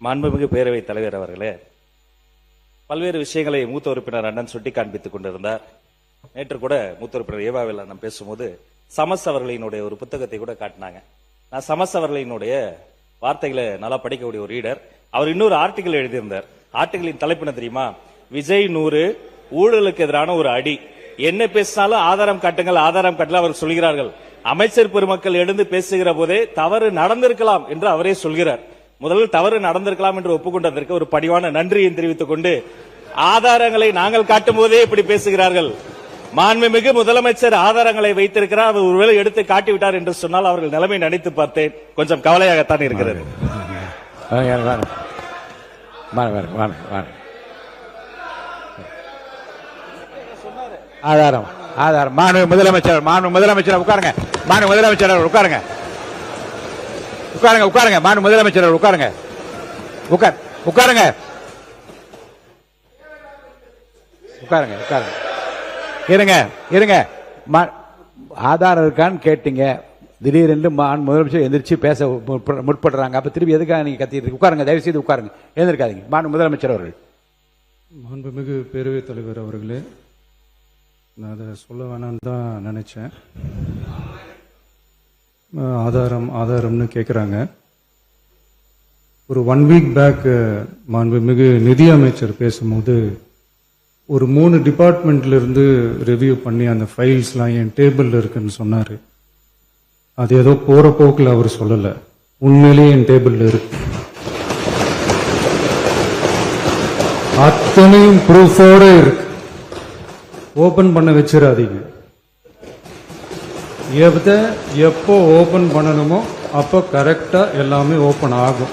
மாண்புமிகு பேரவைத் தலைவர் அவர்களே, பல்வேறு விஷயங்களை மூத்த உறுப்பினர் அண்ணன் சுட்டி காண்பித்துக் கொண்டிருந்தார். நேற்று கூட மூத்த உறுப்பினர் ஏவாவில் அண்ணன் பேசும்போது சமஸ் அவர்களினுடைய ஒரு புத்தகத்தை கூட காட்டினாங்க. நான் சமஸ் அவர்களினுடைய வார்த்தைகளை நல்லா படிக்கக்கூடிய ஒரு ரீடர். அவர் இன்னொரு ஆர்டிகல் எழுதியிருந்தார். ஆர்டிகலின் தலைப்பு என்ன தெரியுமா? விஜய் 100 ஊழலுக்கு எதிரான ஒரு அடி. என்ன பேசினாலும் ஆதாரம் காட்டுங்கள், ஆதாரம் காட்டல அவர் சொல்கிறார்கள். அமைச்சர் பெருமக்கள் எழுந்து பேசுகிற போதே தவறு நடந்திருக்கலாம் என்று அவரே சொல்கிறார். முதலில் தவறு நடந்திருக்கலாம் என்று ஒப்புக்கொண்டதற்கு ஒரு பணிவான நன்றியை தெரிவித்துக் கொண்டு, ஆதாரங்களை நாங்கள் காட்டும் போதே இப்படி பேசுகிறார்கள். மாண்புமிகு முதலமைச்சர் ஆதாரங்களை வைத்திருக்கிறார், அவர் ஒருவேளை எடுத்து காட்டிவிட்டார் என்று சொன்னால் அவர்கள் நிலைமை நினைத்து பார்த்தேன். கொஞ்சம் கவலையாகத்தான் இருக்கிறது. ஆதாரம் ஆதாரம் மாண்புமிகு முதலமைச்சர் உட்காருங்க. மாண்புமிகு முதலமைச்சர் உட்காருங்க. உட்காருங்க உட்காருங்க மாண்புமிகு முதலமைச்சர் உட்காருங்க. உட்காருங்க உட்காருங்க உட்காருங்க. இருங்க ஆதாரம் இருக்கான்னு கேட்டீங்க. திடீரென்று முதலமைச்சர் எந்திரிச்சு பேச முற்படுறாங்க. அப்ப திருப்பி எதுக்காக நீங்க கத்திட்டு? உட்காருங்க, தயவு செய்து உட்காருங்க, எழுந்திருக்காதீங்க. மாண்புமிகு முதலமைச்சர் அவர்கள். மாண்புமிகு பேரவைத் தலைவர் அவர்களே, நான் அதை சொல்ல வேணான்னு தான் நினைச்சேன். ஆதாரம்னு கேட்குறாங்க. ஒரு 1 வீக் பேக் மாண்புமிகு நிதி அமைச்சர் பேசும்போது ஒரு 3 டிபார்ட்மெண்ட்ல இருந்து ரிவ்யூ பண்ணி அந்த ஃபைல்ஸ்லாம் என் டேபிள்ல இருக்குன்னு சொன்னாரு. அது ஏதோ போற போக்கில் அவர் சொல்லல, உண்மையிலேயே என் டேபிள்ல இருக்கு. அத்தனையும் ப்ரூஃபோட இருக்கு. ஓபன் பண்ண வச்சிடாதீங்க. எப்போ ஓபன் பண்ணணுமோ அப்போ கரெக்டா எல்லாமே ஓபன் ஆகும்.